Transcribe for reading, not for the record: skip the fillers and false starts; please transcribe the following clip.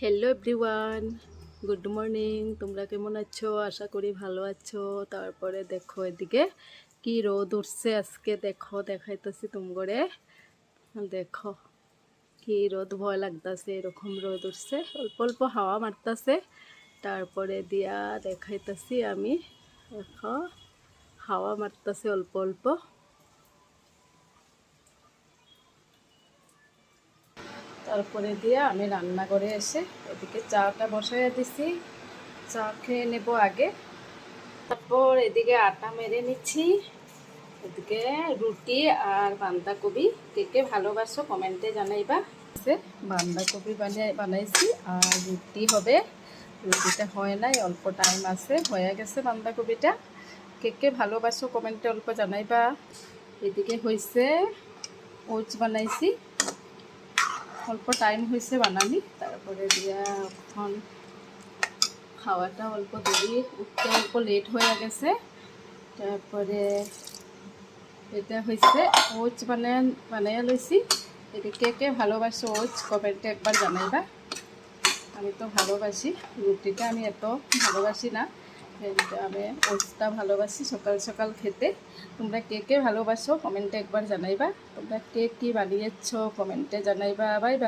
Hello everyone, good morning. তোমরা কেমন আছো? আশা করি ভালো আছো। তারপরে দেখো এদিকে কি রোদ উঠছে আজকে। দেখো দেখাইতেছি তোমগরে। দেখো কি রোদ, ভয় লাগতেছে। এরকম রোদ উঠছে, অল্প অল্প হাওয়া মারতেছে। তারপরে দিয়া দেখাইতেছি আমি। দেখো হাওয়া মারতেছে অল্প অল্প। তারপরে দিয়ে আমি রান্না করে এসে এদিকে চাটা বসাইয়া দিছি। চা খেয়ে নেব আগে। তারপর এদিকে আটা মেরে নিচ্ছি। এদিকে রুটি আর বাঁধাকপি। কে কে ভালোবাসো কমেন্টে জানাইবা। বাঁধাকপি বানাইছি আর রুটি হবে। রুটিটা হয় নাই, অল্প টাইম আছে, হয়ে গেছে বাঁধাকপিটা। কে কে ভালোবাসো কমেন্টে অল্প জানাইবা। এদিকে হয়েছে ওটস বানাইছি, অল্প টাইম হয়েছে বানানি। তারপরে দিয়া এখন খাওয়াটা অল্প দেরি, উঠতে অল্প লেট হয়ে গেছে। তারপরে এটা হয়েছে ওটস বানাইয়া লইছি। এটা কে কে ভালোবাসো ওটস কমেন্টে একবার জানাইবা। আমি তো ভালোবাসি, রুটিটা আমি এত ভালোবাসি না, কিন্তু আমি ওটসটা ভালোবাসি সকাল সকাল খেতে। তোমরা কে কে ভালোবাসো কমেন্টে একবার জানাইবা। তোমরা কে কী বানিয়েছো কমেন্টে জানাইবা। Bye bye.